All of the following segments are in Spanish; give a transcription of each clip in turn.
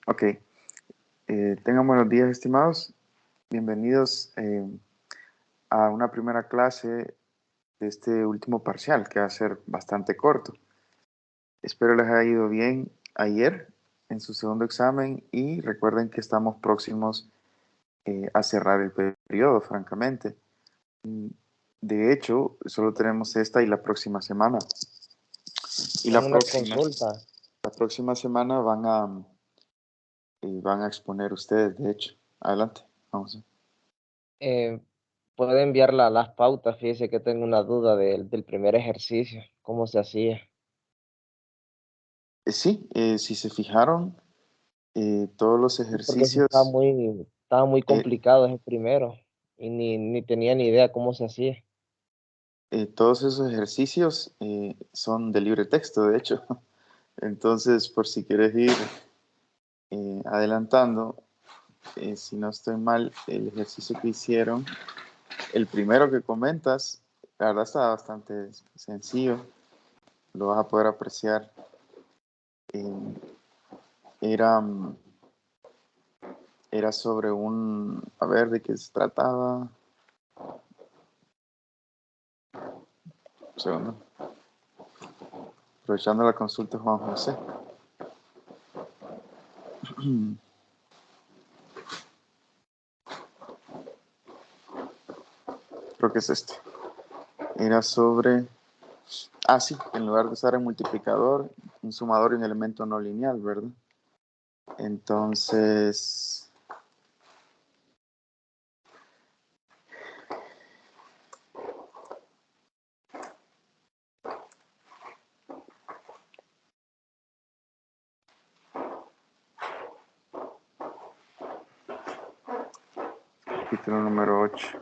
Ok, tengan buenos días, estimados. Bienvenidos a una primera clase de este último parcial, que va a ser bastante corto. Espero les haya ido bien ayer en su segundo examen y recuerden que estamos próximos a cerrar el periodo, francamente. De hecho, solo tenemos esta y la próxima semana. Y Tengo una consulta. la próxima semana van a exponer ustedes, de hecho. Adelante, vamos. Eh, ¿Puede enviar las pautas? Fíjese que tengo una duda del primer ejercicio. ¿Cómo se hacía? Sí, si se fijaron, todos los Porque sí ejercicios, estaba muy eh, complicado ese primero y ni tenía ni idea cómo se hacía. todos esos ejercicios son de libre texto, de hecho. Entonces, por si quieres ir adelantando, si no estoy mal, el ejercicio que hicieron, el primero que comentas, la verdad está bastante sencillo, lo vas a poder apreciar. Eh, era, era sobre a ver, ¿de qué se trataba? Un segundo. Aprovechando la consulta, Juan José. Creo que es este. Era sobre... Ah, sí, en lugar de usar el multiplicador, un sumador y un elemento no lineal, ¿verdad? Entonces... Capítulo número 8.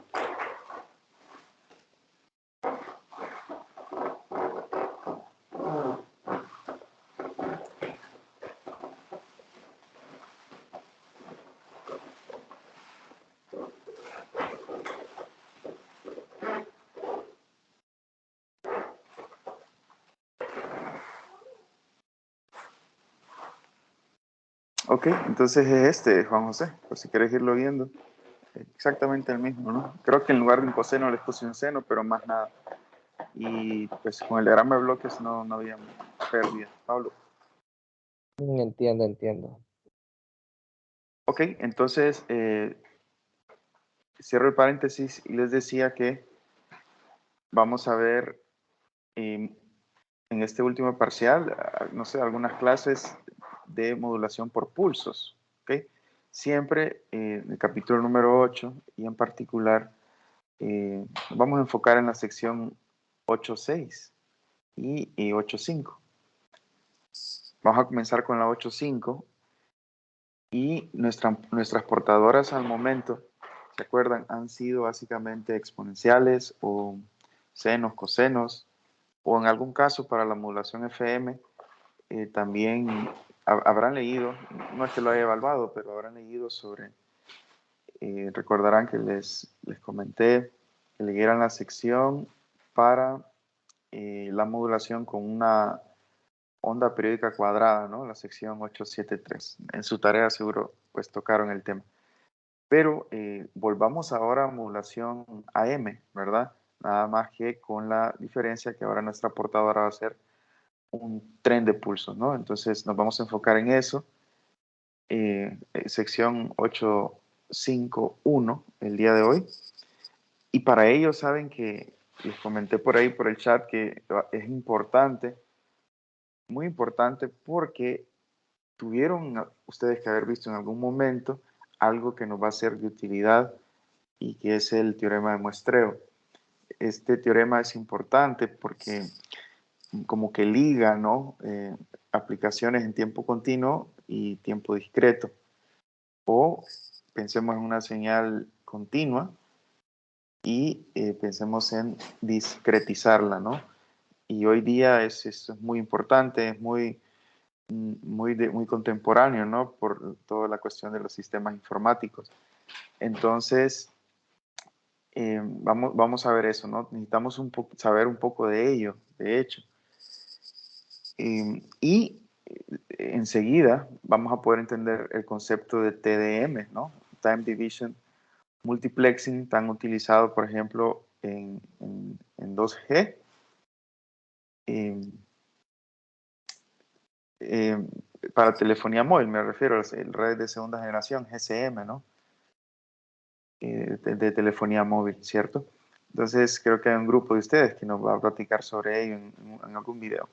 Ok, entonces es este, Juan José, por si quieres irlo viendo. Exactamente el mismo, ¿no? Creo que en lugar de un coseno les puse un seno, pero más nada. Y pues con el diagrama de bloques no había pérdida. Pablo. Entiendo. Ok, entonces cierro el paréntesis y les decía que vamos a ver en este último parcial, no sé, algunas clases de modulación por pulsos. ¿Ok? Siempre en el capítulo número 8 y en particular vamos a enfocar en la sección 8.6 y 8.5. Vamos a comenzar con la 8.5 y nuestras portadoras al momento, ¿se acuerdan? Han sido básicamente exponenciales o senos, cosenos, o en algún caso para la modulación FM también habrán leído, no es que lo haya evaluado, pero habrán leído sobre, recordarán que les comenté que leyeran la sección para la modulación con una onda periódica cuadrada, ¿no? La sección 873. En su tarea seguro pues tocaron el tema. Pero volvamos ahora a modulación AM, ¿verdad? Nada más que con la diferencia que ahora nuestra portadora va a ser un tren de pulsos, ¿no? Entonces nos vamos a enfocar en eso. Sección 851 el día de hoy. Y para ello saben que les comenté por ahí, por el chat, que es importante, muy importante, porque tuvieron ustedes que haber visto en algún momento algo que nos va a ser de utilidad y que es el teorema de muestreo. Este teorema es importante porque como que liga, ¿no? Aplicaciones en tiempo continuo y tiempo discreto. O pensemos en una señal continua y pensemos en discretizarla, ¿no? Y hoy día eso es muy importante, es muy contemporáneo, ¿no? Por toda la cuestión de los sistemas informáticos. Entonces, vamos a ver eso, ¿no? Necesitamos saber un poco de ello, de hecho. Y enseguida vamos a poder entender el concepto de TDM, ¿no? Time Division Multiplexing, tan utilizado, por ejemplo, en 2G. Para telefonía móvil, me refiero a el red de segunda generación, GSM, ¿no? De telefonía móvil, ¿cierto? Entonces, creo que hay un grupo de ustedes que nos va a platicar sobre ello en algún video.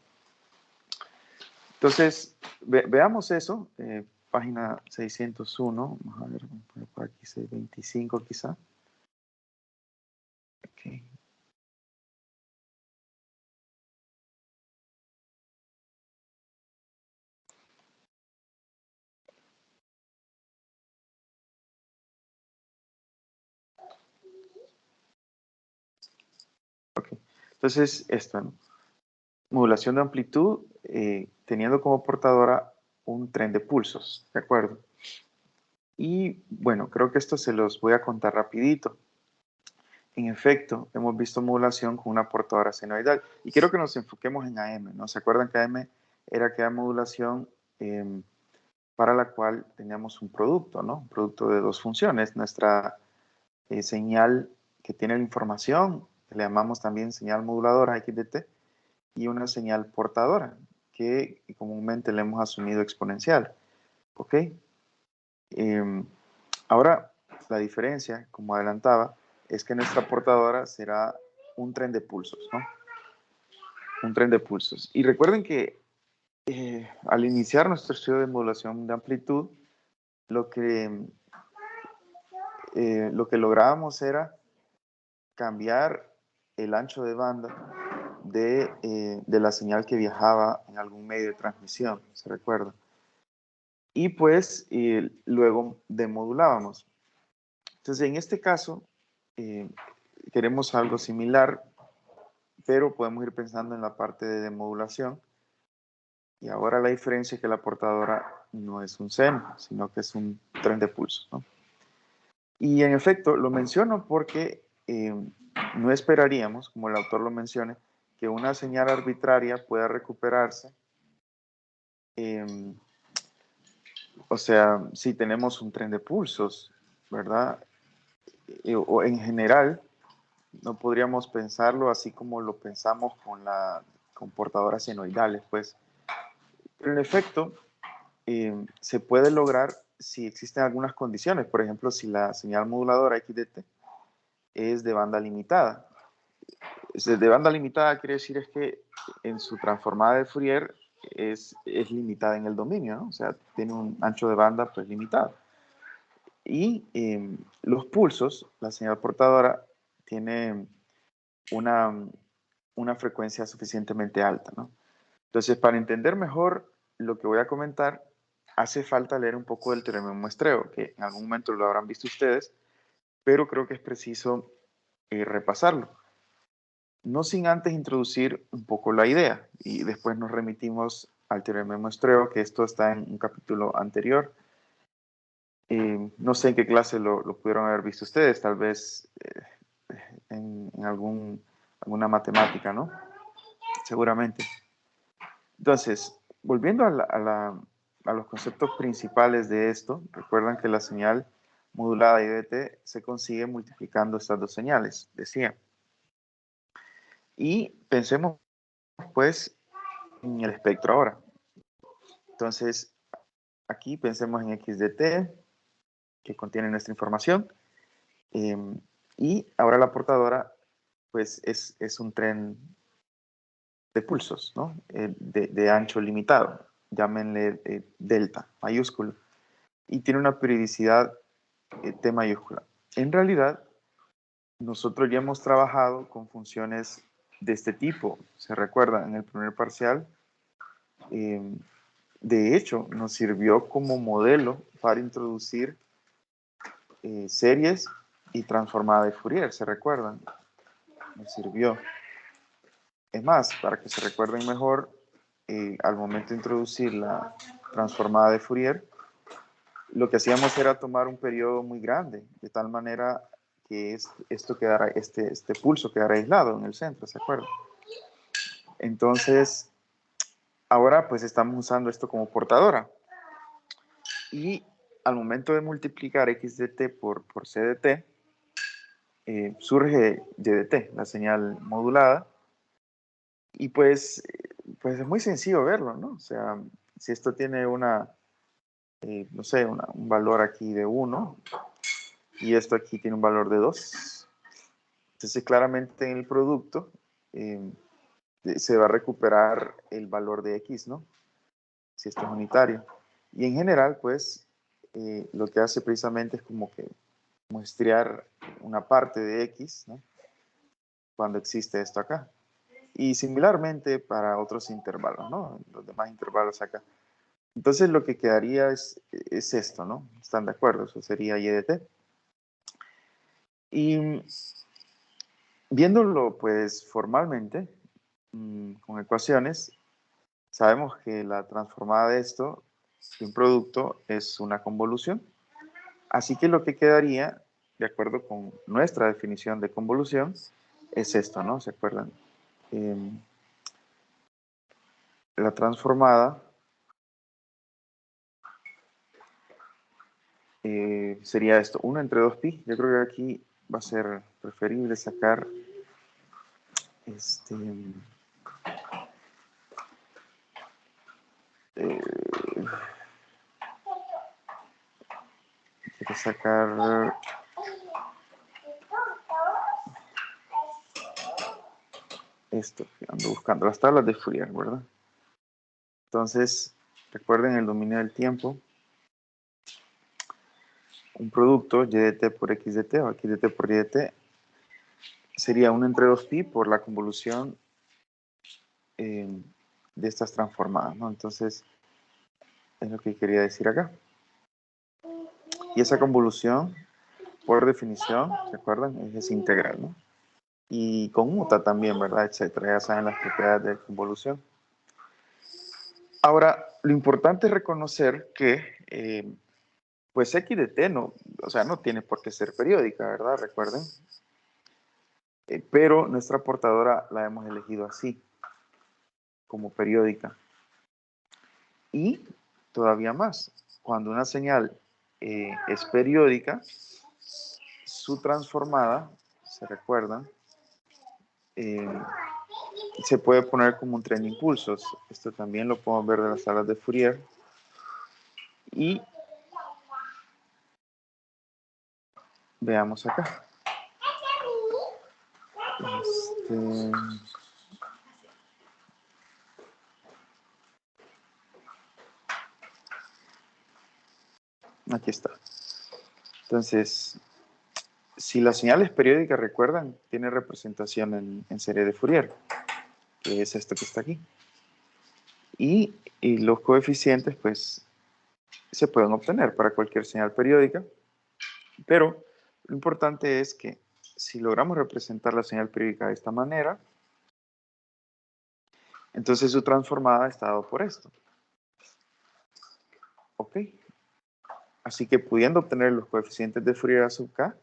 Entonces, veamos eso. Página 601. Vamos a ver, por aquí 625 quizá. Okay. Okay. Entonces, esto, ¿no? Modulación de amplitud, teniendo como portadora un tren de pulsos, ¿de acuerdo? Y bueno, creo que esto se los voy a contar rapidito. En efecto, hemos visto modulación con una portadora senoidal. Y quiero que nos enfoquemos en AM, ¿no? ¿Se acuerdan que AM era aquella modulación para la cual teníamos un producto, ¿no? Un producto de dos funciones. Nuestra señal que tiene la información, que le llamamos también señal moduladora XDT, y una señal portadora, que comúnmente le hemos asumido exponencial. ¿Ok? Ahora, la diferencia, como adelantaba, es que nuestra portadora será un tren de pulsos, ¿no? Un tren de pulsos. Y recuerden que al iniciar nuestro estudio de modulación de amplitud, lo que lográbamos era cambiar el ancho de banda de la señal que viajaba en algún medio de transmisión, ¿se recuerda? Y pues luego demodulábamos. Entonces, en este caso, queremos algo similar, pero podemos ir pensando en la parte de demodulación. Y ahora la diferencia es que la portadora no es un seno, sino que es un tren de pulso, ¿no? Y en efecto, lo menciono porque no esperaríamos, como el autor lo menciona, que una señal arbitraria pueda recuperarse. O sea, si tenemos un tren de pulsos, ¿verdad? O en general, no podríamos pensarlo así como lo pensamos con portadoras senoidales, pues. Pero en efecto, se puede lograr si existen algunas condiciones. Por ejemplo, si la señal moduladora XDT es de banda limitada. De banda limitada quiere decir es que en su transformada de Fourier es limitada en el dominio, ¿no? O sea, tiene un ancho de banda pues limitado. Y los pulsos, la señal portadora tiene una frecuencia suficientemente alta, ¿no? Entonces, para entender mejor lo que voy a comentar, hace falta leer un poco del teorema de muestreo, que en algún momento lo habrán visto ustedes, pero creo que es preciso repasarlo. No sin antes introducir un poco la idea, y después nos remitimos al teorema de muestreo, que esto está en un capítulo anterior. No sé en qué clase lo pudieron haber visto ustedes, tal vez en alguna matemática, ¿no? Seguramente. Entonces, volviendo a los conceptos principales de esto, recuerdan que la señal modulada IDT se consigue multiplicando estas dos señales, decía. Y pensemos, pues, en el espectro ahora. Entonces, aquí pensemos en XDT, que contiene nuestra información, y ahora la portadora, pues, es un tren de pulsos, ¿no? De ancho limitado, llámenle delta, mayúsculo, y tiene una periodicidad T mayúscula. En realidad, nosotros ya hemos trabajado con funciones de este tipo. Se recuerda, en el primer parcial, de hecho, nos sirvió como modelo para introducir series y transformada de Fourier, ¿se recuerdan? Nos sirvió. Es más, para que se recuerden mejor, al momento de introducir la transformada de Fourier, lo que hacíamos era tomar un periodo muy grande, de tal manera que esto quedara, este pulso quedara aislado en el centro, ¿se acuerdan? Entonces, Ahora pues estamos usando esto como portadora. Y al momento de multiplicar x de t por c de t, surge y de t, la señal modulada. Y pues es muy sencillo verlo, ¿no? O sea, si esto tiene no sé, un valor aquí de 1 y esto aquí tiene un valor de 2, entonces claramente en el producto se va a recuperar el valor de x, ¿no? Si esto es unitario. Y en general, pues, lo que hace precisamente es como que muestrear una parte de x, ¿no? Cuando existe esto acá. Y similarmente para otros intervalos, ¿no? Los demás intervalos acá. Entonces lo que quedaría es esto, ¿no? ¿Están de acuerdo? Eso sería y de t. Y viéndolo pues formalmente, con ecuaciones, sabemos que la transformada de esto, de un producto, es una convolución. Así que lo que quedaría, de acuerdo con nuestra definición de convolución, es esto, ¿no? ¿Se acuerdan? La transformada sería esto, 1 entre 2pi. Yo creo que aquí va a ser preferible sacar quiero sacar esto, ando buscando las tablas de Fourier, ¿verdad? Entonces, recuerden el dominio del tiempo. Un producto, y de t por x de t, o x de t por y de t, sería 1 entre 2pi por la convolución de estas transformadas, ¿no? Entonces, es lo que quería decir acá. Y esa convolución, por definición, ¿se acuerdan? Es integral, ¿no? Y conmuta también, ¿verdad? Etcétera. Ya saben las propiedades de convolución. Ahora, lo importante es reconocer que, pues x de t no, o sea, no tiene por qué ser periódica, ¿verdad? Recuerden. Pero nuestra portadora la hemos elegido así, como periódica. Y todavía más, cuando una señal es periódica, su transformada, ¿se recuerdan? Se puede poner como un tren de impulsos. Esto también lo podemos ver de las tablas de Fourier. Y veamos acá. Aquí está. Entonces, si la señal es periódica, recuerdan, tiene representación en serie de Fourier, que es esto que está aquí. Y los coeficientes, pues, se pueden obtener para cualquier señal periódica, pero lo importante es que si logramos representar la señal periódica de esta manera, entonces su transformada está dado por esto. ¿Ok? Así que pudiendo obtener los coeficientes de Fourier a sub k,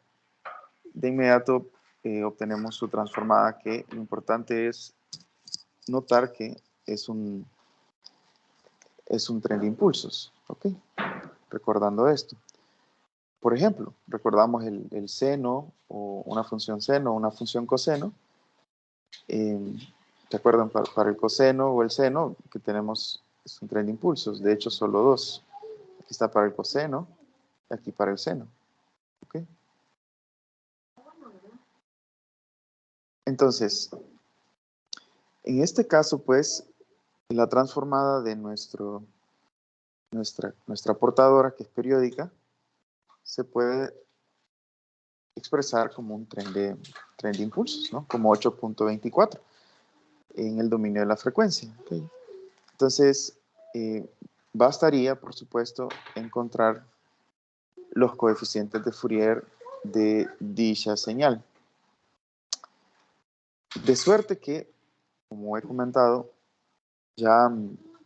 de inmediato obtenemos su transformada, que lo importante es notar que es un tren de impulsos. ¿Ok? Recordando esto. Por ejemplo, recordamos el seno, o una función seno, o una función coseno. ¿Se acuerdan? Para el coseno o el seno, que tenemos es un tren de impulsos. De hecho, solo dos. Aquí está para el coseno, y aquí para el seno. ¿Ok? Entonces, en este caso, pues, la transformada de nuestra portadora, que es periódica, se puede expresar como un tren de impulsos, ¿no? Como 8.24 en el dominio de la frecuencia. ¿Okay? Entonces, bastaría, por supuesto, encontrar los coeficientes de Fourier de dicha señal. De suerte que, como he comentado, ya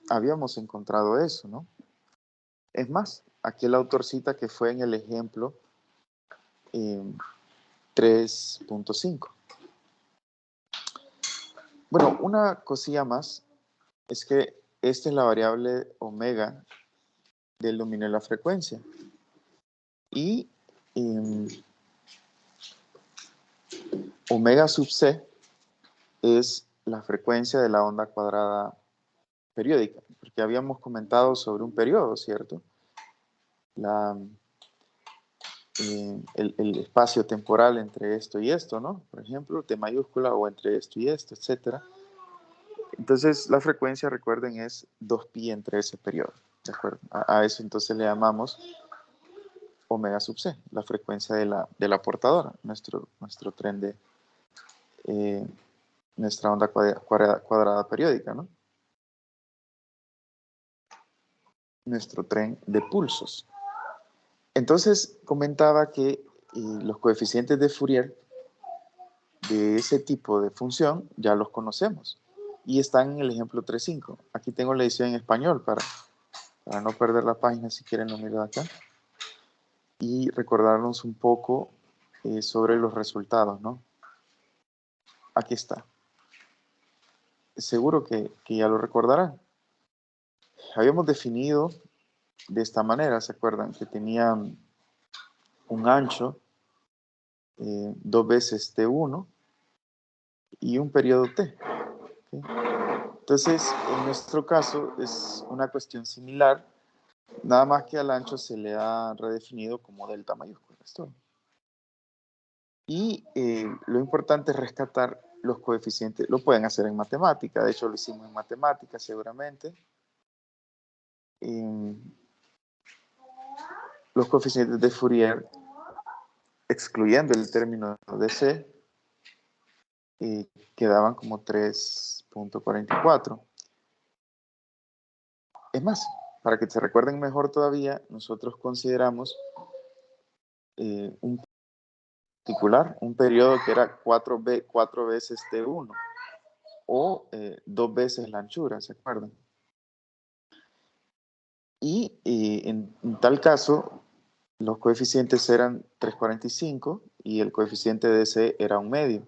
habíamos encontrado eso, ¿no? Es más, aquí el autor cita que fue en el ejemplo 3.5. Bueno, una cosilla más es que esta es la variable omega del dominio de la frecuencia. Y omega sub c es la frecuencia de la onda cuadrada periódica, porque habíamos comentado sobre un periodo, ¿cierto? El espacio temporal entre esto y esto, ¿no? Por ejemplo, T mayúscula o entre esto y esto, etc. Entonces, la frecuencia, recuerden, es 2pi entre ese periodo, ¿de acuerdo? A eso entonces le llamamos omega sub c, la frecuencia de la portadora, nuestro tren de nuestra onda cuadrada periódica, ¿no? Nuestro tren de pulsos. Entonces, comentaba que los coeficientes de Fourier de ese tipo de función ya los conocemos y están en el ejemplo 3.5. Aquí tengo la edición en español para no perder la página, si quieren lo miro acá, y recordarnos un poco sobre los resultados, ¿no? Aquí está. Seguro que ya lo recordarán. Habíamos definido de esta manera, ¿se acuerdan? Que tenía un ancho 2 veces T1 y un periodo T. ¿Okay? Entonces, en nuestro caso es una cuestión similar, nada más que al ancho se le ha redefinido como delta mayúscula. Esto. Y lo importante es rescatar los coeficientes. Lo pueden hacer en matemática, de hecho lo hicimos en matemática seguramente. Los coeficientes de Fourier, excluyendo el término de C, quedaban como 3.44. Es más, para que se recuerden mejor todavía, nosotros consideramos un particular, un periodo que era 4 veces T1 o 2 veces la anchura, ¿se acuerdan? Y en tal caso, los coeficientes eran 3.45 y el coeficiente de C era 1 medio.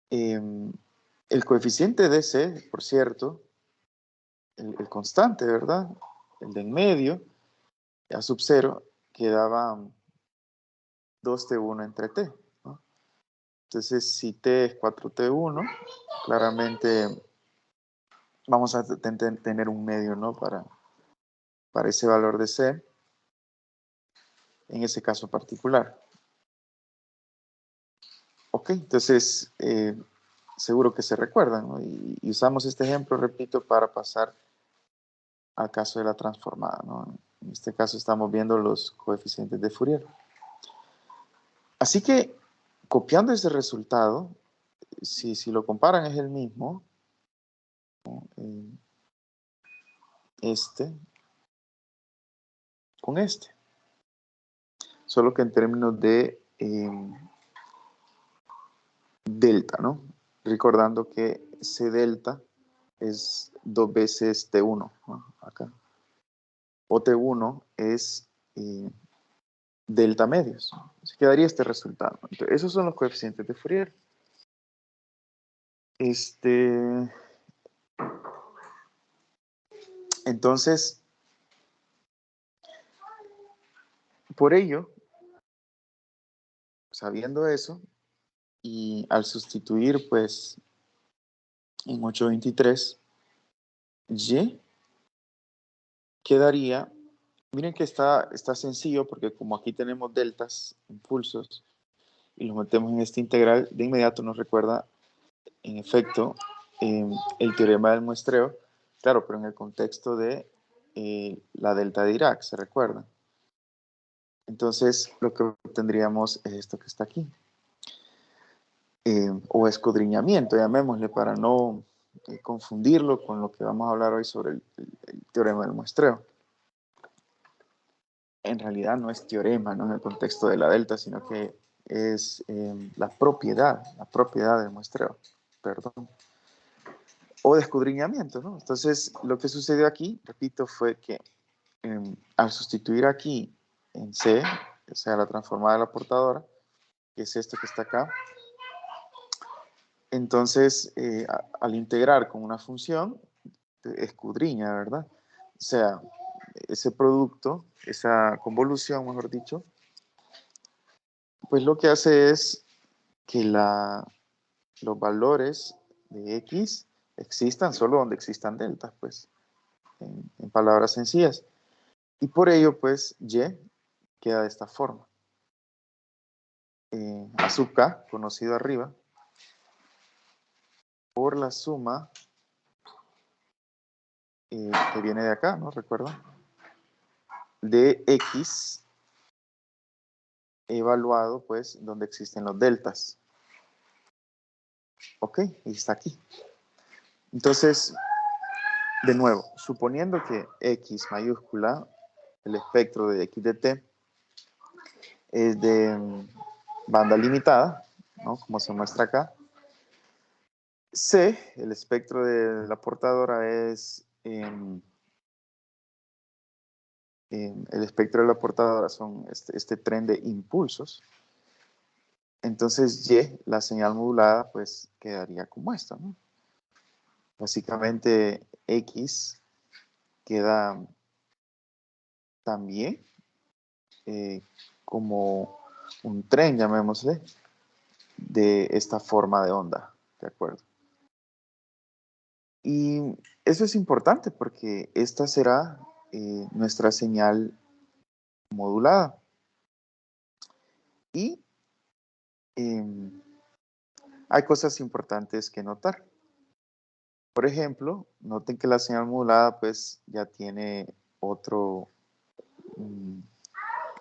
El coeficiente de C, por cierto, el constante, ¿verdad? El de en medio, a sub 0, quedaba 2T1 entre T, ¿no? Entonces, si T es 4T1, claramente vamos a tener un medio, ¿no? Para ese valor de C, en ese caso particular. Ok, entonces, seguro que se recuerdan, ¿no? Y usamos este ejemplo, repito, para pasar al caso de la transformada, ¿no? En este caso estamos viendo los coeficientes de Fourier. Así que, copiando ese resultado, si lo comparan es el mismo, ¿no? Este con este. Solo que en términos de delta, ¿no? Recordando que C delta es 2 veces T1, ¿no? Acá. O T1 es delta medios. Se quedaría este resultado. Entonces, esos son los coeficientes de Fourier. Entonces, por ello, sabiendo eso, y al sustituir, pues, en 823, Y quedaría, miren que está sencillo, porque como aquí tenemos deltas, impulsos, y los metemos en esta integral, de inmediato nos recuerda, en efecto, el teorema del muestreo, claro, pero en el contexto de la delta de Dirac, ¿se recuerda? Entonces, lo que obtendríamos es esto que está aquí. O escudriñamiento, llamémosle, para no confundirlo con lo que vamos a hablar hoy sobre el teorema del muestreo. En realidad no es teorema, no en el contexto de la delta, sino que es la propiedad del muestreo, perdón, o de escudriñamiento, ¿no? Entonces, lo que sucedió aquí, repito, fue que al sustituir aquí en C, o sea, la transformada de la portadora, que es esto que está acá, entonces, al integrar con una función, escudriña, ¿verdad? O sea, ese producto, esa convolución, mejor dicho, pues lo que hace es que los valores de X existan solo donde existan deltas, pues, en palabras sencillas. Y por ello, pues, Y queda de esta forma. A sub K, conocido arriba, por la suma que viene de acá, ¿no? Recuerda, de X evaluado, pues, donde existen los deltas. Ok, y está aquí. Entonces, de nuevo, suponiendo que X mayúscula, el espectro de X de T, es de banda limitada, ¿no? Como se muestra acá. C, el espectro de la portadora es... el espectro de la portadora son este tren de impulsos. Entonces Y, la señal modulada, pues quedaría como esta, ¿no? Básicamente X queda también como un tren, llamémosle, de esta forma de onda, ¿de acuerdo? Y eso es importante porque esta será nuestra señal modulada. Y hay cosas importantes que notar. Por ejemplo, noten que la señal modulada pues ya tiene otro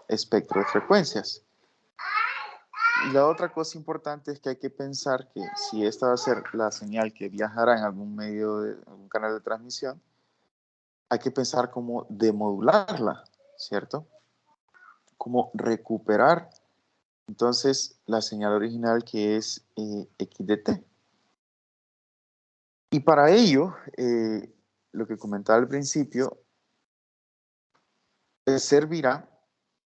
espectro de frecuencias. Y la otra cosa importante es que hay que pensar que si esta va a ser la señal que viajará en algún medio de algún canal de transmisión, hay que pensar cómo demodularla, ¿cierto? Cómo recuperar entonces la señal original que es X de T. Y para ello, lo que comentaba al principio, servirá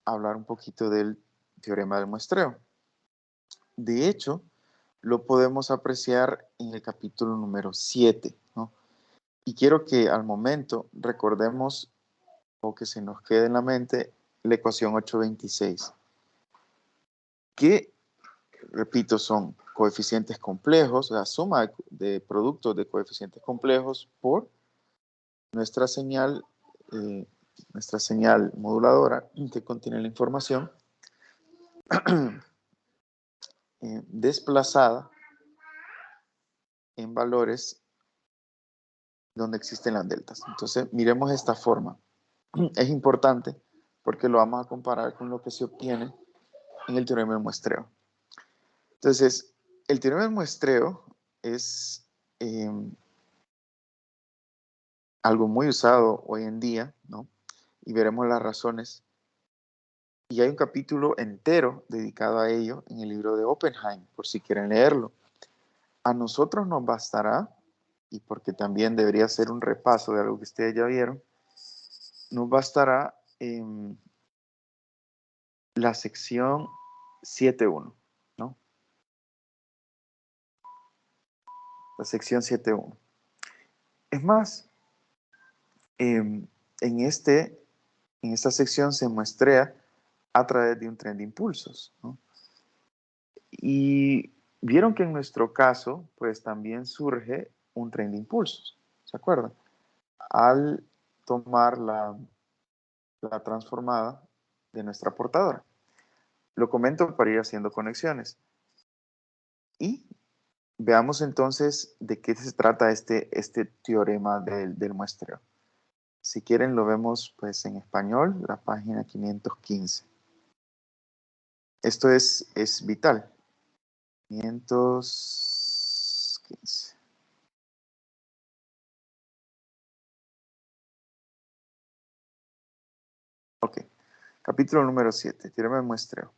hablar un poquito del teorema del muestreo. De hecho, lo podemos apreciar en el capítulo número 7, ¿no? Y quiero que al momento recordemos o que se nos quede en la mente la ecuación 826, que, repito, son coeficientes complejos, la suma de productos de coeficientes complejos por nuestra señal, eh, nuestra señal moduladora que contiene la información desplazada en valores donde existen las deltas. Entonces, miremos esta forma. Es importante porque lo vamos a comparar con lo que se obtiene en el teorema del muestreo. Entonces, el teorema del muestreo es algo muy usado hoy en día, ¿no? Y veremos las razones. Y hay un capítulo entero dedicado a ello en el libro de Oppenheim, por si quieren leerlo. A nosotros nos bastará, y porque también debería ser un repaso de algo que ustedes ya vieron, nos bastará la sección 7.1, ¿no? La sección 7.1. Es más, en esta sección se muestrea a través de un tren de impulsos, ¿no? Y vieron que en nuestro caso, pues también surge un tren de impulsos, ¿se acuerdan? Al tomar la transformada de nuestra portadora. Lo comento para ir haciendo conexiones. Y veamos entonces de qué se trata este teorema del muestreo. Si quieren lo vemos pues en español, la página 515. Esto es vital. 515. Ok. Capítulo número 7, teorema del muestreo.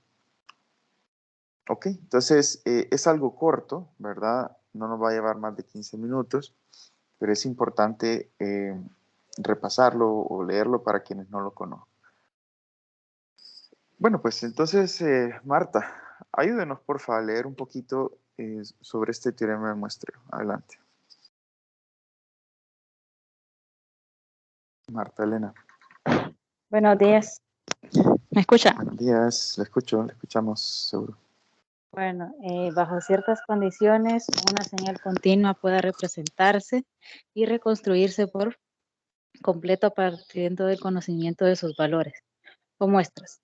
Ok, entonces es algo corto, ¿verdad? No nos va a llevar más de 15 minutos, pero es importante repasarlo o leerlo para quienes no lo conozcan. Bueno, pues entonces, Marta, ayúdenos porfa a leer un poquito sobre este teorema del muestreo. Adelante. Marta Elena. Buenos días. ¿Me escucha? Buenos días, le escuchamos seguro. Bueno, bajo ciertas condiciones, una señal continua puede representarse y reconstruirse por completo partiendo del conocimiento de sus valores o muestras,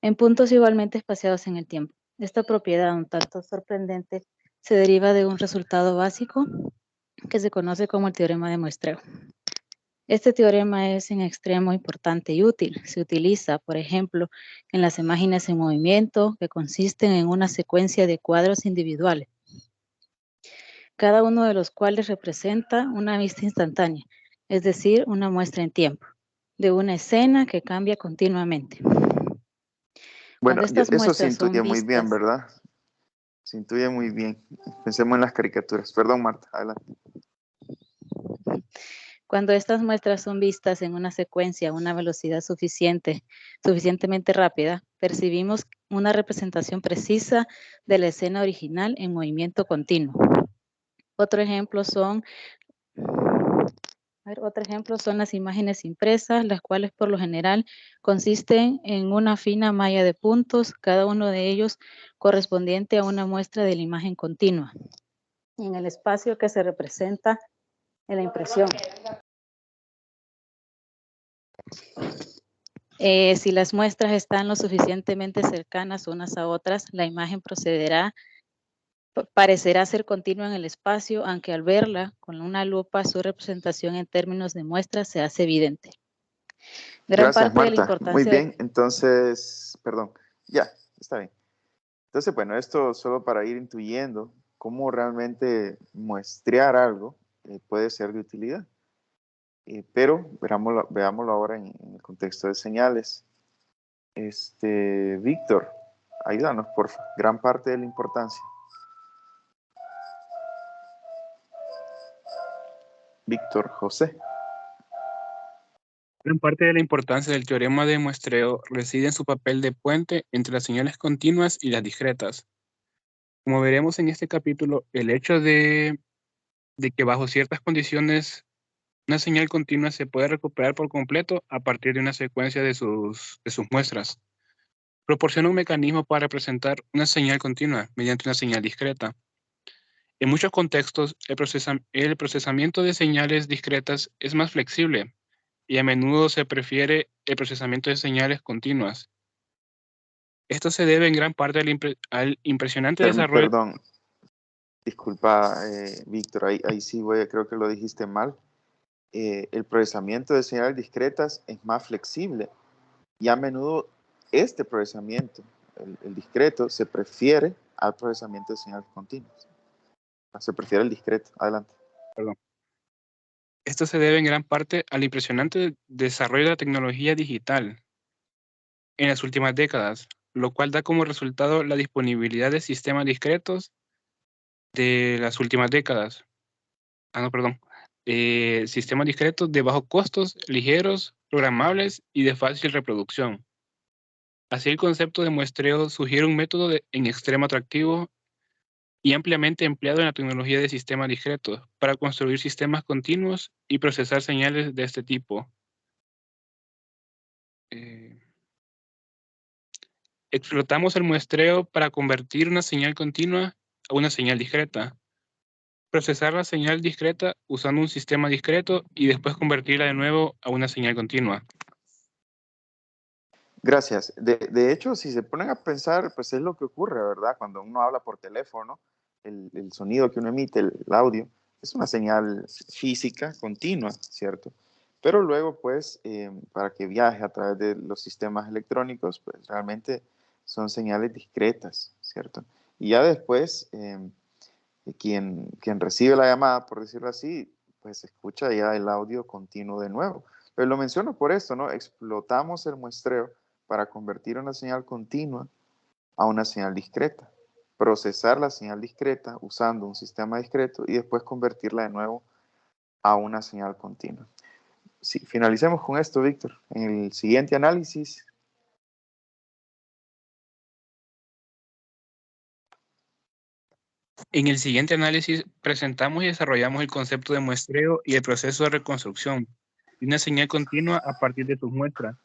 en puntos igualmente espaciados en el tiempo. Esta propiedad, un tanto sorprendente, se deriva de un resultado básico que se conoce como el teorema de muestreo. Este teorema es en extremo importante y útil. Se utiliza, por ejemplo, en las imágenes en movimiento, que consisten en una secuencia de cuadros individuales, cada uno de los cuales representa una vista instantánea, es decir, una muestra en tiempo, de una escena que cambia continuamente. Bueno, Cuando estas eso se muestras son intuye muy bien, vistas, ¿verdad? Se intuye muy bien. Pensemos en las caricaturas. Perdón, Marta, adelante. cuando estas muestras son vistas en una secuencia a una velocidad suficientemente rápida, percibimos una representación precisa de la escena original en movimiento continuo. Otro ejemplo son las imágenes impresas, las cuales por lo general consisten en una fina malla de puntos, cada uno de ellos correspondiente a una muestra de la imagen continua, en el espacio que se representa en la impresión. Si las muestras están lo suficientemente cercanas unas a otras, la imagen parecerá ser continua en el espacio, aunque al verla con una lupa su representación en términos de muestras se hace evidente. Gran Gracias, parte de la Marta. Muy importancia bien. Entonces, perdón. Ya, está bien. Entonces, bueno, esto solo para ir intuyendo cómo realmente muestrear algo puede ser de utilidad. Pero veámoslo ahora en el contexto de señales. Víctor, ayúdanos, por favor. Gran parte de la importancia. Víctor José. Gran parte de la importancia del teorema de muestreo reside en su papel de puente entre las señales continuas y las discretas. Como veremos en este capítulo, el hecho de que bajo ciertas condiciones una señal continua se puede recuperar por completo a partir de una secuencia de sus muestras. Proporciona un mecanismo para representar una señal continua mediante una señal discreta. En muchos contextos, el procesamiento de señales discretas es más flexible y a menudo se prefiere el procesamiento de señales continuas. Esto se debe en gran parte al impresionante desarrollo. Perdón, disculpa, Víctor, ahí sí creo que lo dijiste mal. El procesamiento de señales discretas es más flexible y a menudo este procesamiento, el discreto, se prefiere al procesamiento de señales continuas. Se prefiere el discreto. Adelante. Perdón. Esto se debe en gran parte al impresionante desarrollo de la tecnología digital en las últimas décadas, lo cual da como resultado la disponibilidad de sistemas discretos de las últimas décadas. Sistemas discretos de bajos costos, ligeros, programables y de fácil reproducción. Así, el concepto de muestreo sugiere un método en extremo atractivo y ampliamente empleado en la tecnología de sistemas discretos para construir sistemas continuos y procesar señales de este tipo. Explotamos el muestreo para convertir una señal continua a una señal discreta. Procesar la señal discreta usando un sistema discreto y después convertirla de nuevo a una señal continua. Gracias. De hecho, si se ponen a pensar, pues es lo que ocurre, ¿verdad? Cuando uno habla por teléfono, el sonido que uno emite, el audio, es una señal física continua, ¿cierto? Pero luego, pues, para que viaje a través de los sistemas electrónicos, pues realmente son señales discretas, ¿cierto? Y ya después, quien recibe la llamada, por decirlo así, pues escucha ya el audio continuo de nuevo. Pero lo menciono por esto, ¿no? Explotamos el muestreo para convertir una señal continua a una señal discreta. Procesar la señal discreta usando un sistema discreto y después convertirla de nuevo a una señal continua. Sí, finalicemos con esto, Víctor. En el siguiente análisis. En el siguiente análisis presentamos y desarrollamos el concepto de muestreo y el proceso de reconstrucción de una señal continua a partir de sus muestras.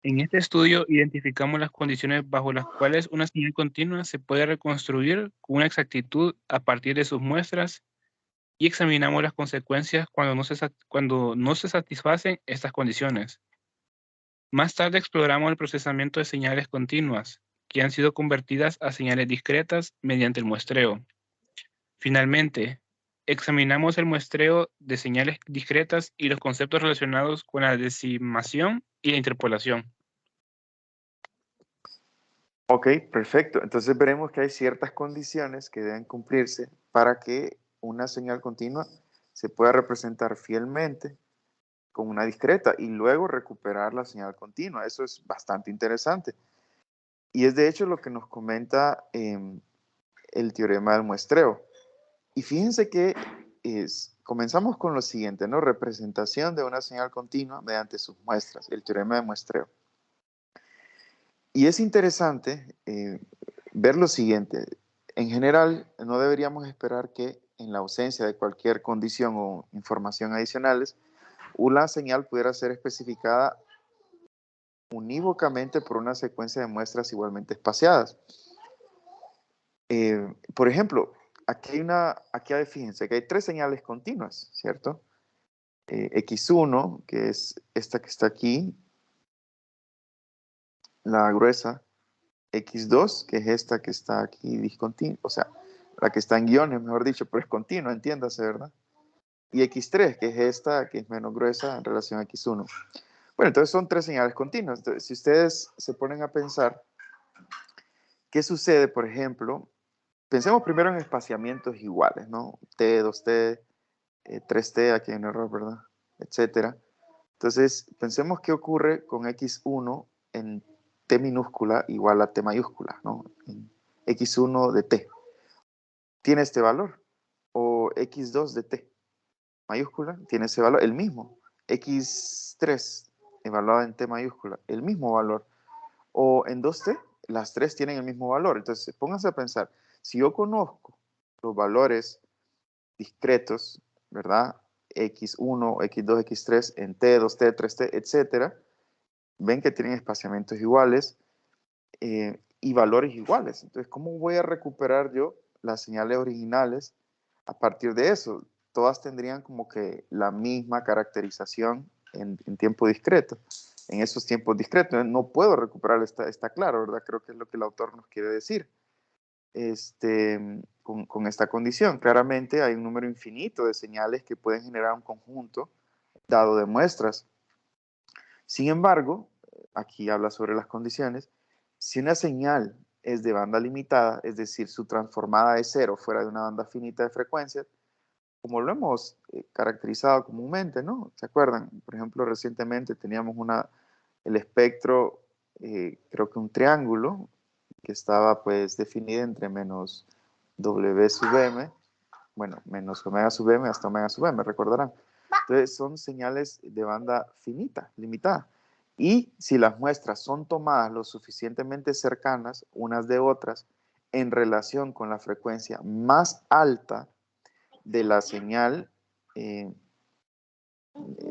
En este estudio identificamos las condiciones bajo las cuales una señal continua se puede reconstruir con una exactitud a partir de sus muestras y examinamos las consecuencias cuando no se satisfacen estas condiciones. Más tarde exploramos el procesamiento de señales continuas, que han sido convertidas a señales discretas mediante el muestreo. Finalmente, examinamos el muestreo de señales discretas y los conceptos relacionados con la decimación y la interpolación. Ok, perfecto. Entonces veremos que hay ciertas condiciones que deben cumplirse para que una señal continua se pueda representar fielmente con una discreta y luego recuperar la señal continua. Eso es bastante interesante. Y es de hecho lo que nos comenta el teorema del muestreo. Y fíjense que comenzamos con lo siguiente, ¿no? Representación de una señal continua mediante sus muestras, el teorema de muestreo. Y es interesante ver lo siguiente. En general, no deberíamos esperar que en la ausencia de cualquier condición o información adicionales, una señal pudiera ser especificada unívocamente por una secuencia de muestras igualmente espaciadas. Por ejemplo, fíjense que hay tres señales continuas, ¿cierto? X1, que es esta que está aquí, la gruesa, X2, que es esta que está aquí discontinua, o sea, la que está en guiones, mejor dicho, pero es continua, entiéndase, ¿verdad? Y X3, que es esta, que es menos gruesa en relación a X1. Bueno, entonces son tres señales continuas. Entonces, si ustedes se ponen a pensar, ¿qué sucede, por ejemplo? Pensemos primero en espaciamientos iguales, ¿no? T, 2T, 3T, aquí hay un error, ¿verdad? Etcétera. Entonces, pensemos qué ocurre con X1 en T minúscula igual a T mayúscula, ¿no? En X1 de T. ¿Tiene este valor? O X2 de T mayúscula tiene ese valor, el mismo. X3 evaluado en T mayúscula, el mismo valor. O en 2T, las tres tienen el mismo valor. Entonces, pónganse a pensar, si yo conozco los valores discretos, ¿verdad? X1, X2, X3 en T, 2T, 3T, etcétera, ven que tienen espaciamientos iguales y valores iguales. Entonces, ¿cómo voy a recuperar yo las señales originales a partir de eso? Todas tendrían como que la misma caracterización en tiempo discreto, en esos tiempos discretos. No puedo recuperar, está claro, ¿verdad? Creo que es lo que el autor nos quiere decir. Con esta condición. Claramente hay un número infinito de señales que pueden generar un conjunto dado de muestras. Sin embargo, aquí habla sobre las condiciones. Si una señal es de banda limitada, es decir, su transformada es cero fuera de una banda finita de frecuencias, como lo hemos caracterizado comúnmente, ¿no? ¿Se acuerdan? Por ejemplo, recientemente teníamos el espectro, creo que un triángulo, que estaba pues definido entre menos W sub m, bueno, menos omega sub m hasta omega sub m, recordarán. Entonces son señales de banda finita, limitada. Y si las muestras son tomadas lo suficientemente cercanas unas de otras en relación con la frecuencia más alta de la señal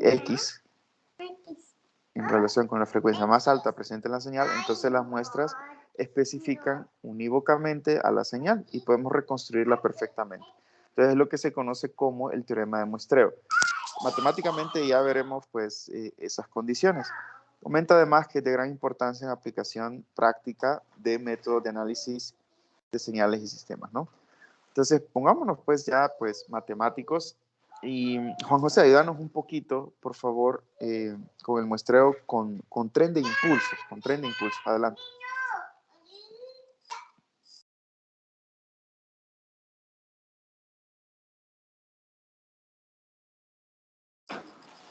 X, en relación con la frecuencia más alta presente en la señal, entonces las muestras especifican unívocamente a la señal y podemos reconstruirla perfectamente. Entonces es lo que se conoce como el teorema de muestreo. Matemáticamente ya veremos pues esas condiciones. Comenta además que es de gran importancia en aplicación práctica de métodos de análisis de señales y sistemas, ¿no? Entonces pongámonos pues ya pues matemáticos. Y Juan José, ayúdanos un poquito, por favor, con el muestreo con tren de impulsos, con tren de impulsos. Adelante.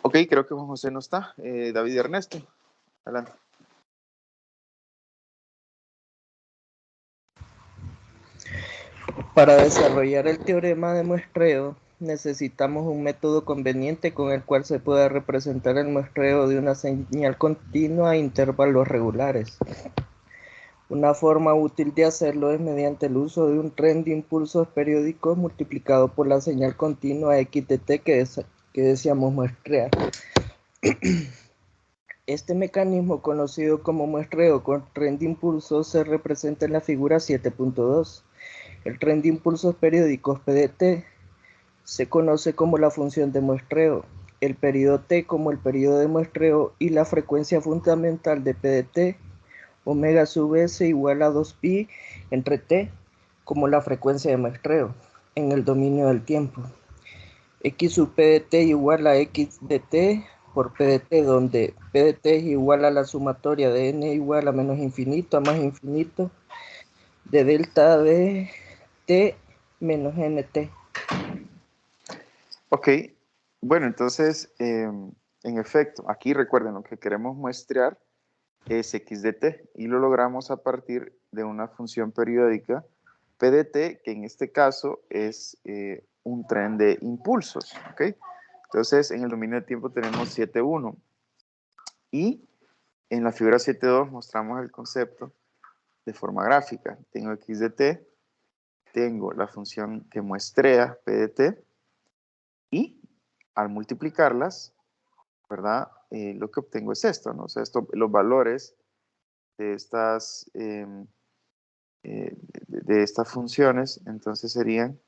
Ok, creo que Juan José no está. David y Ernesto, adelante. Para desarrollar el teorema de muestreo, necesitamos un método conveniente con el cual se pueda representar el muestreo de una señal continua a intervalos regulares. Una forma útil de hacerlo es mediante el uso de un tren de impulsos periódicos multiplicado por la señal continua x de t que deseamos muestrear. Este mecanismo, conocido como muestreo con tren de impulsos, se representa en la figura 7.2. El tren de impulsos periódicos PDT se conoce como la función de muestreo, el periodo t como el periodo de muestreo y la frecuencia fundamental de PDT, omega sub s igual a 2pi entre t, como la frecuencia de muestreo, en el dominio del tiempo. X sub PDT igual a X de t por PDT, donde PDT es igual a la sumatoria de n igual a menos infinito a más infinito de delta de t menos nt. Ok, bueno, entonces, en efecto, aquí recuerden lo que queremos muestrear es x de t y lo logramos a partir de una función periódica p de t, que en este caso es un tren de impulsos, ¿ok? Entonces, en el dominio de tiempo tenemos 7.1 y en la figura 7.2 mostramos el concepto de forma gráfica. Tengo x de t, tengo la función que muestrea p de t y al multiplicarlas, ¿verdad? Lo que obtengo es esto, ¿no? O sea, los valores de estas, de estas funciones, entonces serían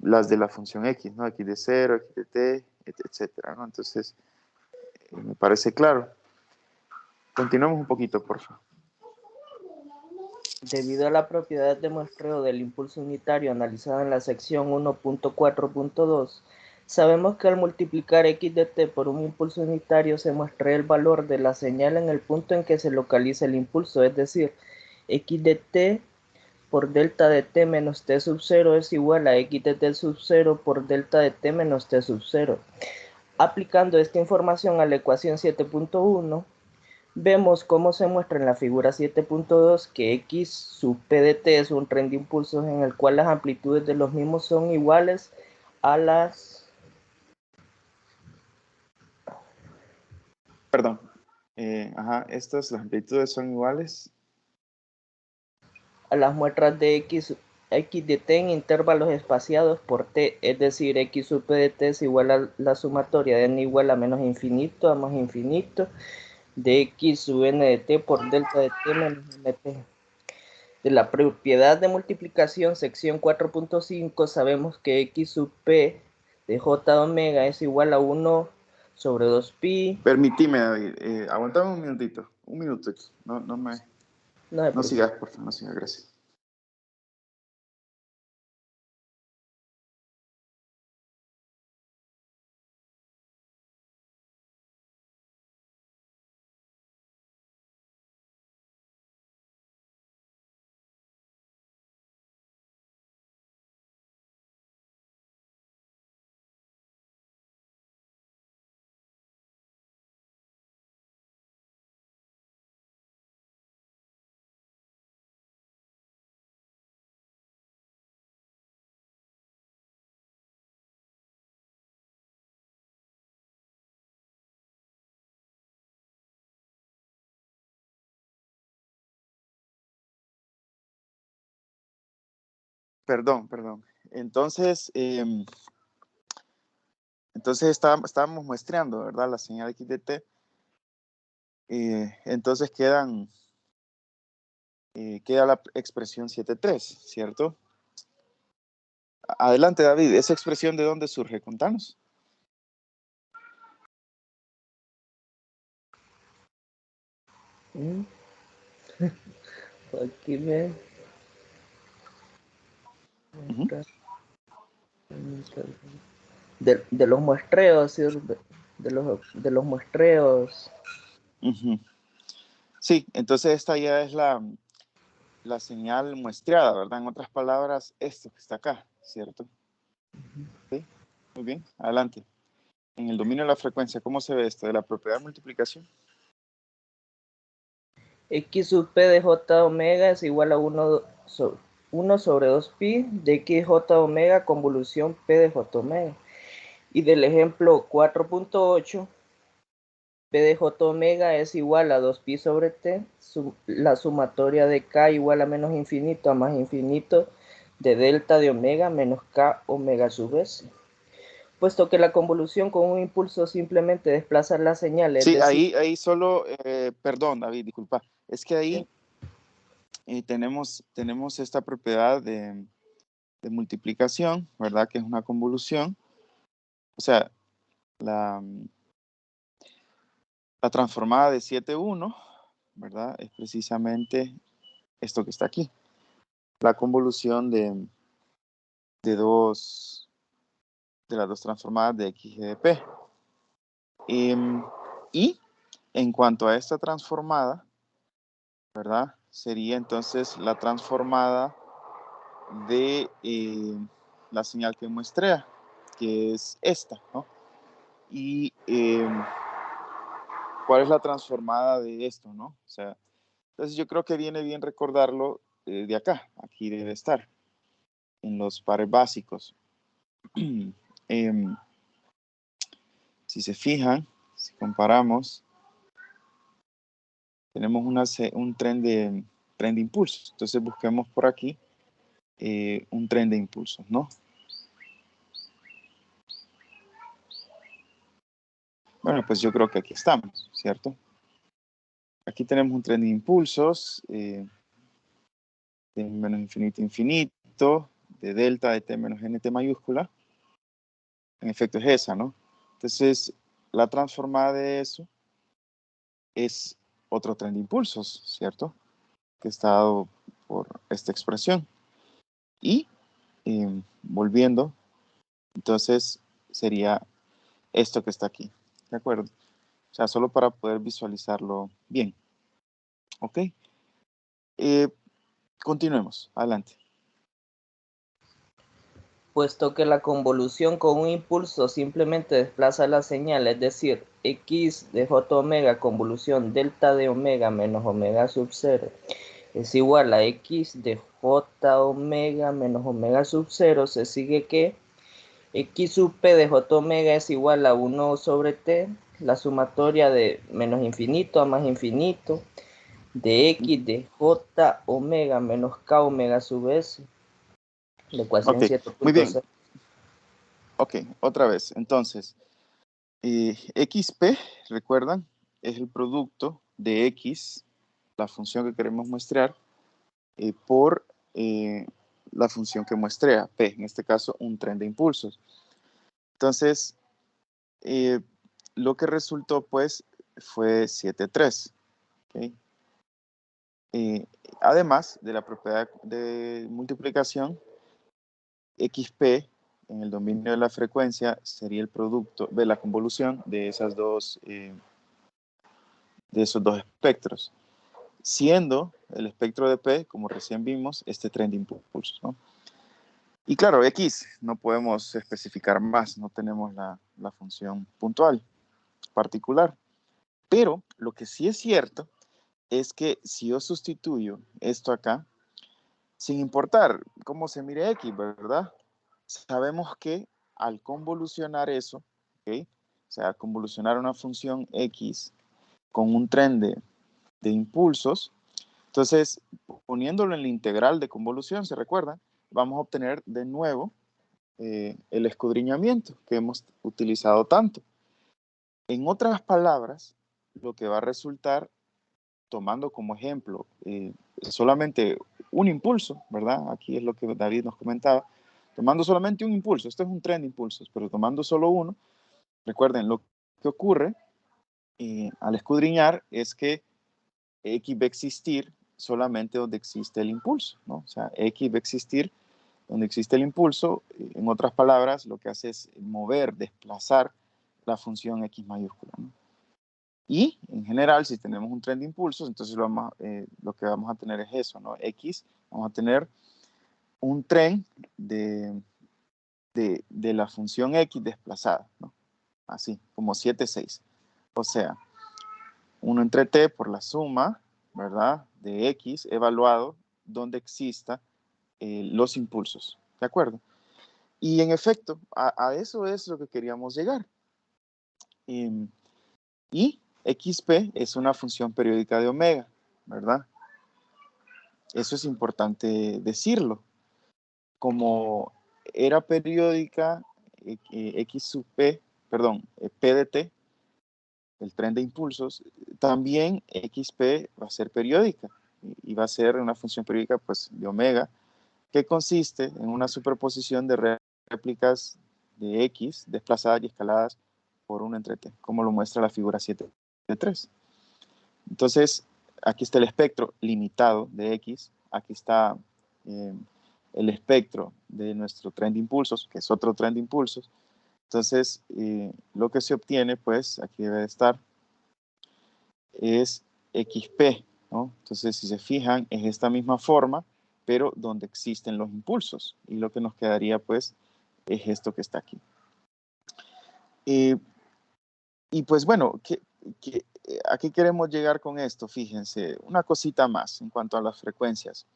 las de la función x, ¿no? X de 0, x de t, etcétera, ¿no? Entonces, me parece claro. Continuemos un poquito, por favor. Debido a la propiedad de muestreo del impulso unitario analizada en la sección 1.4.2, sabemos que al multiplicar x de t por un impulso unitario se muestra el valor de la señal en el punto en que se localiza el impulso, es decir, x de t por delta de t menos t sub 0 es igual a x de t sub 0 por delta de t menos t sub 0. Aplicando esta información a la ecuación 7.1, vemos cómo se muestra en la figura 7.2 que x sub p de t es un tren de impulsos en el cual las amplitudes de los mismos son iguales a las... Perdón. Estas, las amplitudes son iguales. a las muestras de x de t en intervalos espaciados por t, es decir, x sub p de t es igual a la sumatoria de n igual a menos infinito a más infinito de x sub n de t por delta de t menos nt. De la propiedad de multiplicación, sección 4.5, sabemos que x sub p de j omega es igual a 1 sobre 2pi. Permitime, David, aguantame un minutito, no sigas, por favor, no sigas, gracias. Perdón. Entonces, estábamos muestreando, ¿verdad? La señal x de t. Entonces queda la expresión 7.3, ¿cierto? Adelante, David. ¿Esa expresión de dónde surge? Contanos. Aquí me... De los muestreos, ¿sí? de los muestreos. Sí, entonces esta ya es la señal muestreada, ¿verdad? En otras palabras, esto que está acá, ¿cierto? Sí, muy bien, adelante. En el dominio de la frecuencia, ¿cómo se ve esto? De la propiedad de multiplicación. X sub p de j omega es igual a 1 sobre 2pi de x j omega convolución p de j omega. Y del ejemplo 4.8, P de J omega es igual a 2pi sobre t, la sumatoria de K igual a menos infinito a más infinito de delta de omega menos K omega sub S. Puesto que la convolución con un impulso simplemente desplaza las señales. Sí, ahí solo, perdón, David, disculpa. Es que ahí tenemos esta propiedad de multiplicación, ¿verdad? Que es una convolución. O sea, la transformada de 7,1, ¿verdad? Es precisamente esto que está aquí. La convolución de las dos transformadas de x y de p. Y en cuanto a esta transformada, ¿verdad? Sería entonces la transformada de la señal que muestrea, que es esta, ¿no? Y ¿cuál es la transformada de esto, no? O sea, entonces yo creo que viene bien recordarlo de acá. Aquí debe estar, en los pares básicos. Si se fijan, si comparamos, tenemos un tren de impulsos. Entonces busquemos por aquí un tren de impulsos, ¿no? Bueno, pues yo creo que aquí estamos, ¿cierto? Aquí tenemos un tren de impulsos de menos infinito a infinito, de delta de t menos nt mayúscula. En efecto es esa, ¿no? Entonces, la transformada de eso es otro tren de impulsos, ¿cierto? Que está dado por esta expresión. Y volviendo, entonces sería esto que está aquí, ¿de acuerdo? O sea, solo para poder visualizarlo bien. ¿Ok? Continuemos, adelante. Puesto que la convolución con un impulso simplemente desplaza la señal, es decir, x de j omega convolución delta de omega menos omega sub 0 es igual a x de j omega menos omega sub 0, se sigue que x sub p de j omega es igual a 1 sobre t, la sumatoria de menos infinito a más infinito de x de j omega menos k omega sub s, la ecuación Ok, muy bien. 7.0. Ok, otra vez. Entonces, xp, recuerdan, es el producto de x, la función que queremos muestrear, por la función que muestrea, p, en este caso, un tren de impulsos. Entonces, lo que resultó, pues, fue 7,3. ¿Okay? Además de la propiedad de multiplicación, xp en el dominio de la frecuencia sería el producto de la convolución de esos dos espectros, siendo el espectro de P, como recién vimos, este tren de impulsos, ¿no? Y claro, X no podemos especificar más, no tenemos la función puntual, particular. Pero lo que sí es cierto es que si yo sustituyo esto acá, sin importar cómo se mire X, ¿verdad? Sabemos que al convolucionar eso, ¿okay? O sea, convolucionar una función X con un tren de impulsos, entonces, poniéndolo en la integral de convolución, ¿se recuerdan? Vamos a obtener de nuevo el escudriñamiento que hemos utilizado tanto. En otras palabras, lo que va a resultar, tomando como ejemplo solamente un impulso, ¿verdad? Aquí es lo que David nos comentaba. Tomando solamente un impulso, esto es un tren de impulsos, pero tomando solo uno, recuerden, lo que ocurre al escudriñar es que X va a existir solamente donde existe el impulso, ¿no? O sea, X va a existir donde existe el impulso. En otras palabras, lo que hace es mover, desplazar la función X mayúscula, ¿no? Y en general, si tenemos un tren de impulsos, entonces lo que vamos a tener es eso, ¿no? X, vamos a tener un tren de la función X desplazada, ¿no? Así, como 7, 6. O sea, 1 entre t por la suma, ¿verdad? De X evaluado donde exista los impulsos, ¿de acuerdo? Y en efecto, a eso es lo que queríamos llegar. Y XP es una función periódica de omega, ¿verdad? Eso es importante decirlo. Como era periódica X sub P, perdón, P de T, el tren de impulsos, también XP va a ser periódica y va a ser una función periódica pues, de omega, que consiste en una superposición de réplicas de X desplazadas y escaladas por 1 entre T, como lo muestra la figura 7.3. Entonces, aquí está el espectro limitado de X, aquí está el espectro de nuestro tren de impulsos, que es otro tren de impulsos. Entonces, lo que se obtiene, pues, aquí debe de estar, es XP, ¿no? Entonces, si se fijan, es esta misma forma, pero donde existen los impulsos. Y lo que nos quedaría, pues, es esto que está aquí. Y pues, bueno, ¿a qué queremos llegar con esto? Fíjense, una cosita más en cuanto a las frecuencias.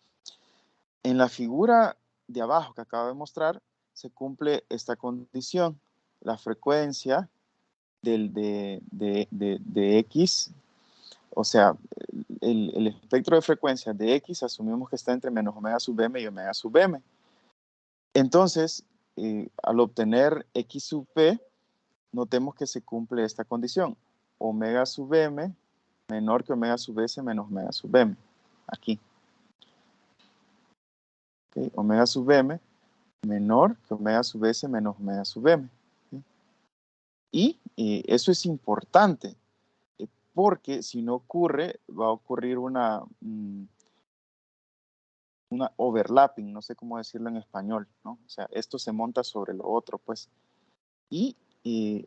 En la figura de abajo que acabo de mostrar, se cumple esta condición. La frecuencia de X, o sea, el espectro de frecuencias de X asumimos que está entre menos omega sub m y omega sub m. Entonces, al obtener X sub P, notemos que se cumple esta condición. Omega sub m menor que omega sub s menos omega sub m. Aquí. Okay. Omega sub m menor que omega sub s menos omega sub m. ¿Sí? Y eso es importante, porque si no ocurre, va a ocurrir una overlapping, no sé cómo decirlo en español, ¿no? O sea, esto se monta sobre lo otro, pues. Y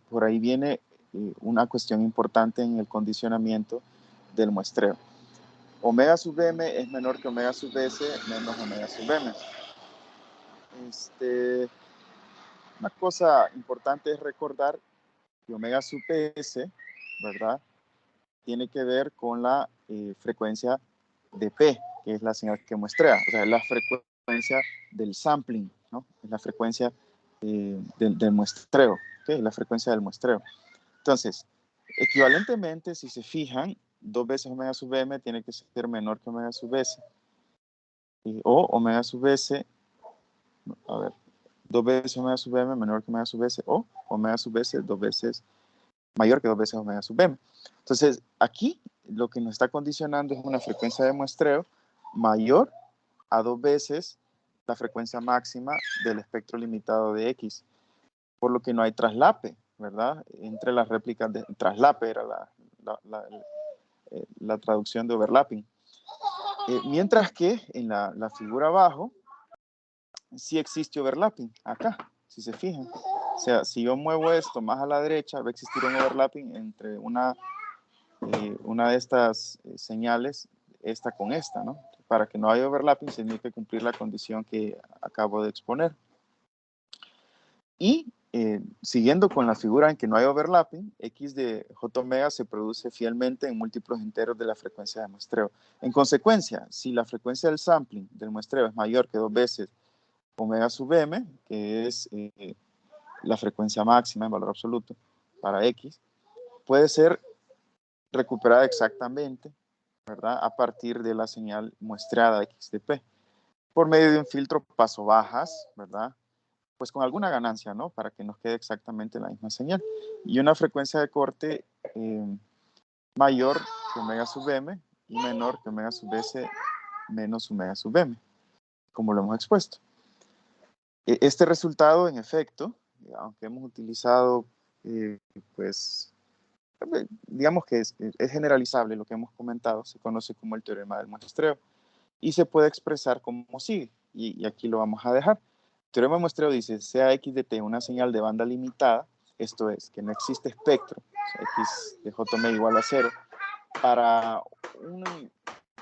por ahí viene una cuestión importante en el condicionamiento del muestreo. Omega sub m es menor que omega sub s menos omega sub m. Una cosa importante es recordar que omega sub s, ¿verdad?, tiene que ver con la frecuencia de P, que es la señal que muestrea, o sea, es la frecuencia del sampling, ¿no? Es la frecuencia del muestreo, ¿okay? La frecuencia del muestreo. Entonces, equivalentemente, si se fijan, 2 veces omega sub m tiene que ser menor que omega sub s, o omega sub s, a ver, 2 veces omega sub m menor que omega sub s, o omega sub s 2 veces mayor que 2 veces omega sub m. Entonces, aquí lo que nos está condicionando es una frecuencia de muestreo mayor a 2 veces la frecuencia máxima del espectro limitado de X, por lo que no hay traslape, ¿verdad? Entre las réplicas de traslape era la traducción de overlapping. Mientras que en la figura abajo sí existe overlapping, acá, si se fijan. O sea, si yo muevo esto más a la derecha, va a existir un overlapping entre una de estas señales, esta con esta, ¿no? Para que no haya overlapping, se tiene que cumplir la condición que acabo de exponer. Y siguiendo con la figura en que no hay overlapping, X de J omega se produce fielmente en múltiplos enteros de la frecuencia de muestreo. En consecuencia, si la frecuencia del sampling del muestreo es mayor que 2 veces omega sub m, que es la frecuencia máxima en valor absoluto para X, puede ser recuperada exactamente, ¿verdad?, a partir de la señal muestreada X de P, por medio de un filtro paso bajas, ¿verdad?, pues con alguna ganancia, ¿no?, para que nos quede exactamente la misma señal. Y una frecuencia de corte mayor que omega sub m y menor que omega sub s menos omega sub m, como lo hemos expuesto. Este resultado, en efecto, aunque hemos utilizado, pues, digamos que es generalizable lo que hemos comentado, se conoce como el teorema del muestreo y se puede expresar como sigue, y aquí lo vamos a dejar. El teorema del muestreo dice, sea X de T una señal de banda limitada, esto es, que no existe espectro, o sea, X de J m igual a 0, para un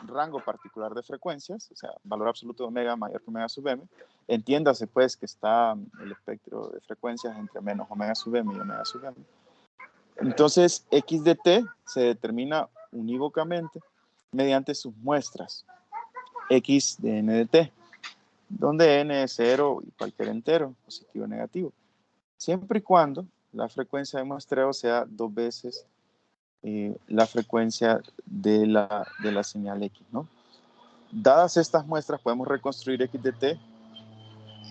rango particular de frecuencias, o sea, valor absoluto de omega mayor que omega sub m, entiéndase pues que está el espectro de frecuencias entre menos omega sub m y omega sub m. Entonces, X de T se determina unívocamente mediante sus muestras, X de N de T, donde N es 0 y cualquier entero, positivo o negativo, siempre y cuando la frecuencia de muestreo sea 2 veces la frecuencia de la señal X, ¿no? Dadas estas muestras, podemos reconstruir X de t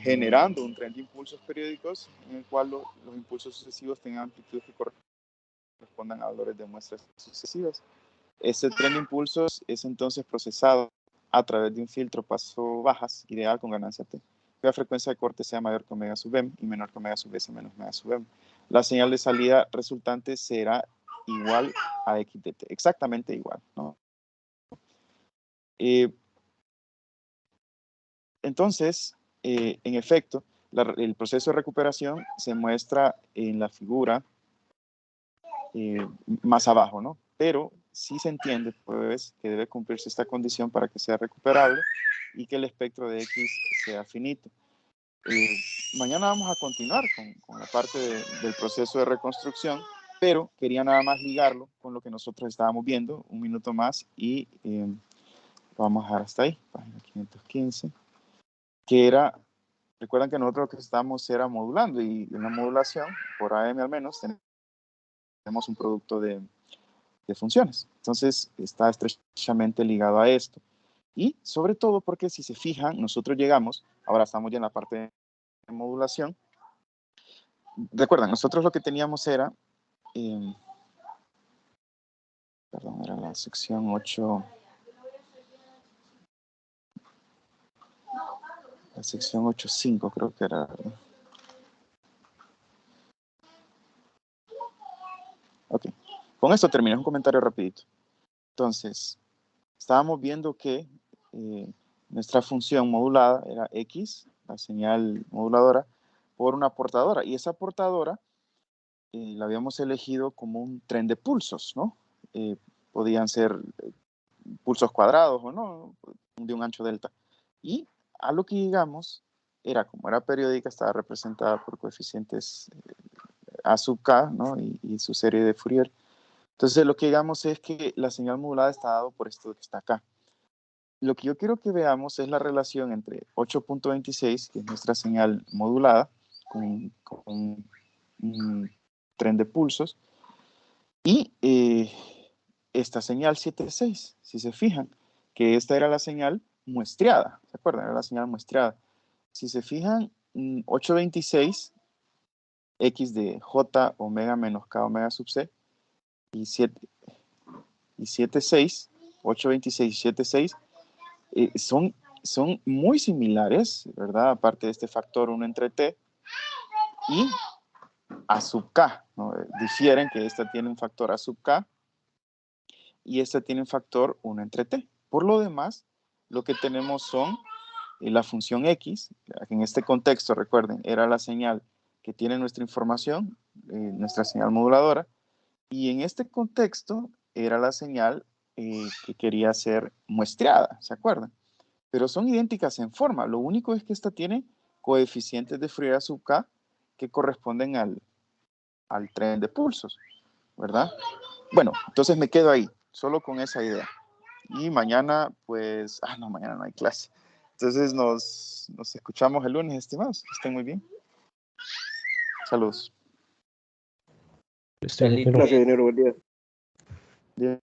generando un tren de impulsos periódicos en el cual los impulsos sucesivos tengan amplitudes que correspondan a valores de muestras sucesivas. Ese tren de impulsos es entonces procesado a través de un filtro paso bajas ideal con ganancia t. La frecuencia de corte sea mayor que omega sub m y menor que omega sub s menos omega sub m. La señal de salida resultante será igual a X de t, exactamente igual, ¿no? Entonces, en efecto, el proceso de recuperación se muestra en la figura más abajo, ¿no? Pero sí se entiende, pues, que debe cumplirse esta condición para que sea recuperable y que el espectro de X sea finito. Mañana vamos a continuar con la parte del proceso de reconstrucción, pero quería nada más ligarlo con lo que nosotros estábamos viendo, un minuto más, y vamos a dejar hasta ahí, página 515, que era, recuerdan que nosotros lo que estábamos era modulando, y en la modulación, por AM al menos, tenemos un producto de funciones. Entonces, está estrechamente ligado a esto. Y sobre todo porque si se fijan, nosotros llegamos, ahora estamos ya en la parte de modulación. Recuerdan, nosotros lo que teníamos era, era la sección 8, la sección 8.5 creo que era, ¿verdad? Ok, con esto termino, un comentario rapidito. Entonces, estábamos viendo que nuestra función modulada era X, la señal moduladora, por una portadora. Y esa portadora la habíamos elegido como un tren de pulsos, ¿no? Podían ser pulsos cuadrados o no, de un ancho delta. Y a lo que llegamos era, como era periódica, estaba representada por coeficientes A sub k, ¿no? Y su serie de Fourier. Entonces lo que llegamos es que la señal modulada está dado por esto que está acá. Lo que yo quiero que veamos es la relación entre 8.26, que es nuestra señal modulada, con un tren de pulsos, y esta señal 7.6, si se fijan, que esta era la señal muestreada, ¿se acuerdan? Era la señal muestreada. Si se fijan, 8.26, X de J omega menos K omega sub C, y 7.6, 8.26 y 7.6, son muy similares, ¿verdad? Aparte de este factor 1 entre T y A sub K, ¿no? Difieren que esta tiene un factor A sub K y esta tiene un factor 1 entre T. Por lo demás, lo que tenemos son la función X, que en este contexto, recuerden, era la señal que tiene nuestra información, nuestra señal moduladora, y en este contexto era la señal que quería ser muestreada, ¿se acuerdan? Pero son idénticas en forma. Lo único es que esta tiene coeficientes de Fourier A sub K que corresponden al tren de pulsos, ¿verdad? Bueno, entonces me quedo ahí, solo con esa idea. Y mañana, pues, no, mañana no hay clase. Entonces nos escuchamos el lunes, estimados. Que estén muy bien. Saludos. Feliz clase de enero, buen día. Bien.